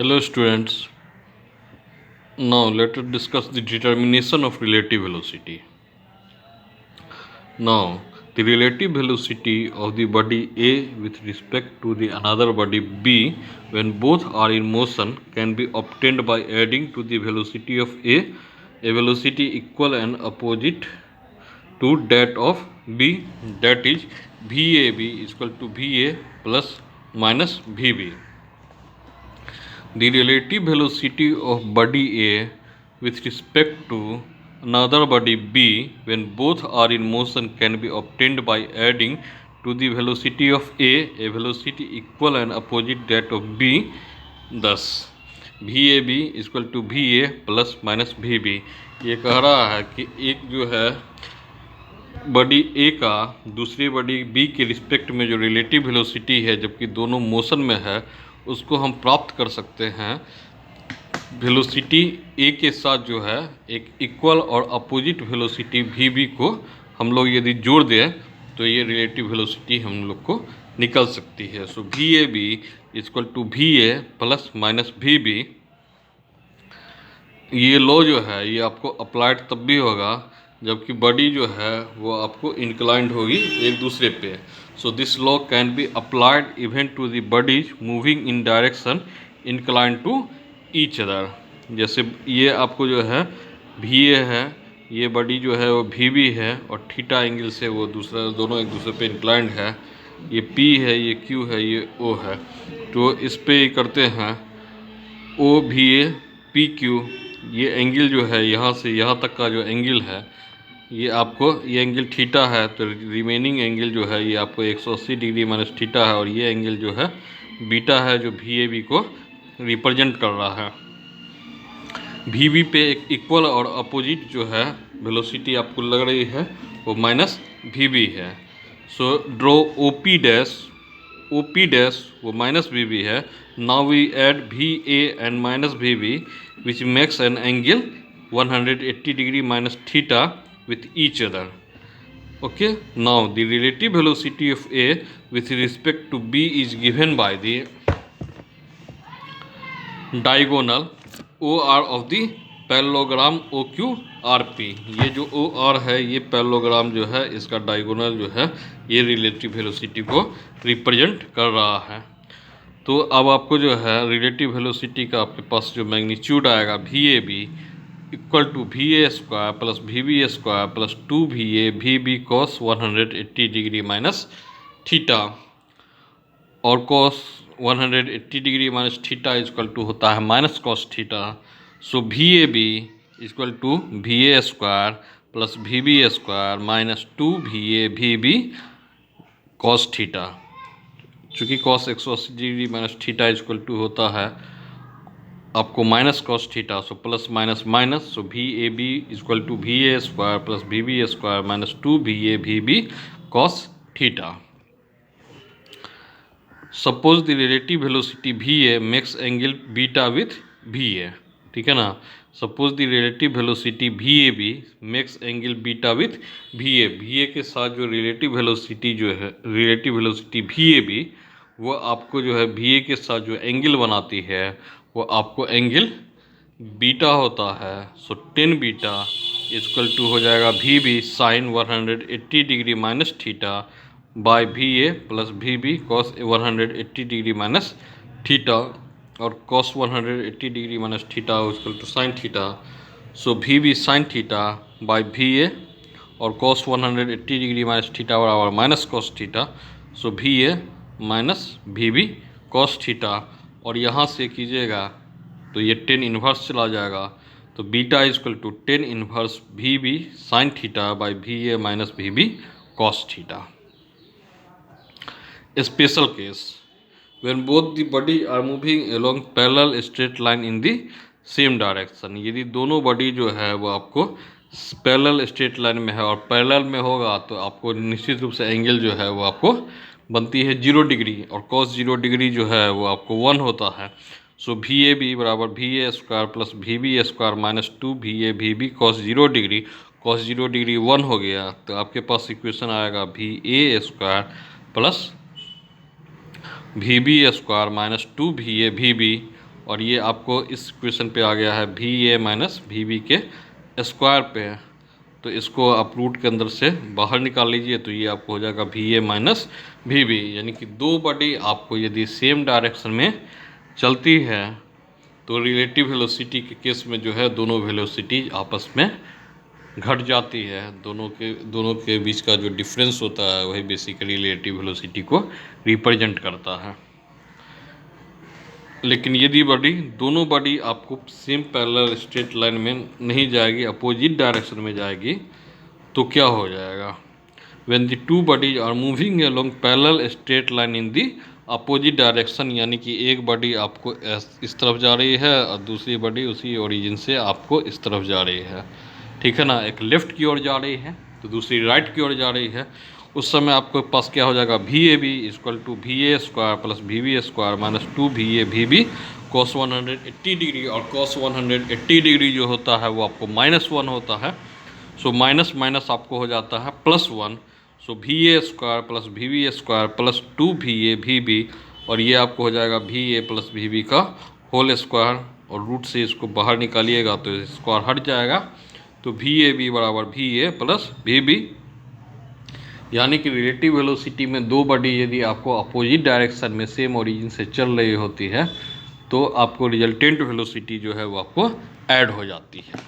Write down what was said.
Hello students, now let us discuss the determination of relative velocity. Now the relative velocity of the body A with respect to the another body B when both are in motion can be obtained by adding to the velocity of A velocity equal and opposite to that of B, that is VAB is equal to VA plus minus VB. The relative velocity of body A with respect to another body B when both are in motion can be obtained by adding to the velocity of A velocity equal and opposite that of B. Thus VAB is equal to VA plus minus VB. ये कह रहा है कि एक जो है body ए का दूसरी बॉडी बी के रिस्पेक्ट में जो रिलेटिव वेलोसिटी है जबकि दोनों मोशन में है उसको हम प्राप्त कर सकते हैं वेलोसिटी ए के साथ जो है एक इक्वल और अपोजिट वेलोसिटी वी बी को हम लोग यदि जोड़ दें तो ये रिलेटिव वेलोसिटी हम लोग को निकल सकती है। So V A B equal to V A plus minus V B. ये लॉ जो है ये आपको अप्लाइड तब भी होगा जबकि बॉडी जो है वो आपको इंक्लाइंड होगी एक दूसरे पे। So this law can be applied even to the bodies moving in direction inclined to each other. जैसे ये आपको जो है भी ए है, ये बॉडी जो है वो भी बी है और थीटा एंगल से वो दूसरा दोनों एक दूसरे पे इंक्लाइंड है। ये पी है, ये क्यू है, ये ओ है। तो इस पे करते हैं ओ भी ए पी क्यू। ये एंगल जो है यहाँ से यहाँ तक का जो एंगल है ये आपको ये एंगल थीटा है तो रिमेनिंग एंगल जो है ये आपको 180 डिग्री माइनस थीटा है और ये एंगल जो है बीटा है जो वी ए बी को रिप्रेजेंट कर रहा है। वी बी पे एक इक्वल और अपोजिट जो है वेलोसिटी आपको लग रही है वो माइनस वी बी है। So draw O P dash वो माइनस वी बी है। Now we add V A and minus V B which makes an angle 180 degree minus theta with each other. Okay, now the relative velocity of A with respect to B is given by the diagonal OR of the parallelogram OQRP। ये जो OR है ये parallelogram जो है इसका diagonal जो है ये रिलेटिव वेलोसिटी को रिप्रेजेंट कर रहा है। तो अब आपको जो है रिलेटिव वेलोसिटी का आपके पास जो मैग्नीट्यूड आएगा V A B equal to V A square plus V B square plus 2VA V B cos 180 degree minus theta और cos 180 degree minus theta equal to होता है minus cos theta. So V A B equal to V A square plus V B square minus 2VA V B cos theta. चूँकि cos 180 degree minus theta equal to होता है आपको minus cos theta. So plus minus minus. So V A B equal to V A square plus V B square minus 2VA V B cos theta. Suppose the relative velocity V A makes angle beta with V A. ठीक है ना। Suppose the relative velocity V A B makes angle beta with V A के साथ जो relative velocity जो है relative velocity V A B वो आपको जो है वी ए के साथ जो एंगल बनाती है वो आपको एंगल बीटा होता है। सो 10 बीटा इक्वल टू हो जाएगा V B sine 180 degree minus theta by V A plus V B cos 180 degree minus theta और cos 180 degree minus theta equal to sine theta. So V B sine theta by V A और cos 180 degree minus theta बराबर minus cos theta. So V A minus V B cos theta और यहाँ से कीजिएगा तो ये 10 inverse चला जाएगा तो beta equal to 10 inverse V B sine theta by V A minus V B cos theta. Special case when both the body are moving along parallel straight line in the same direction. यदि दोनों body जो है वो आपको parallel straight line में है और parallel में होगा तो आपको निश्चित रूप से एंगल जो है वो आपको बनती है 0 डिग्री और कॉस 0 डिग्री जो है वो आपको 1 होता है। सो वी ए बी बराबर V A square plus V B square minus 2VA V B cos 0 degree. Cos 0 degree 1 हो गया तो आपके पास इक्वेशन आएगा V A square plus V B square minus 2VA V B और ये आपको इस इक्वेशन पे आ गया है VA माइनस VB के स्क्वायर पे है। तो इसको आप रूट के अंदर से बाहर निकाल लीजिए, तो ये आपको हो जाएगा VA माइनस VB, यानी कि दो बॉडी आपको यदि सेम डायरेक्शन में चलती है तो रिलेटिव वेलोसिटी के केस में जो है दोनों वेलोसिटी आपस में घट जाती है। दोनों के बीच का जो डिफरेंस होता है वही बेसिकली रिलेटिव वेलोसिटी को रिप्रेजेंट करता है। लेकिन यदि दोनों बॉडी आपको सेम पैरेलल स्ट्रेट लाइन में नहीं जाएगी, अपोजिट डायरेक्शन में जाएगी, तो क्या हो जाएगा? When the two bodies are moving along parallel straight line in the opposite direction, यानी कि एक बॉडी आपको इस तरफ जा रही है और दूसरी बॉडी उसी ओरिजिन से आपको इस तरफ जा रही है, ठीक है ना। एक लेफ्ट की ओर जा रही है तो दूसरी राइट की ओर जा रही है। उस समय आपके पास क्या हो जाएगा? VAB equal to VA square plus VB square minus 2VA VB cos 180 degree, और cos 180 डिग्री जो होता है वो आपको -1 होता है। सो माइनस माइनस आपको हो जाता है +1। सो VA square plus VB square plus 2VA VB, और ये आपको हो जाएगा VA प्लस VB का होल स्क्वायर, और रूट से इसको बाहर निकालिएगा तो स्क्वायर हट जाएगा। तो VAB बराबर VA प्लस VB, यानी कि रिलेटिव वेलोसिटी में दो बॉडी यदि आपको अपोजिट डायरेक्शन में सेम ओरिजिन से चल रही होती है तो आपको रिजल्टेंट वेलोसिटी जो है वो आपको ऐड हो जाती है।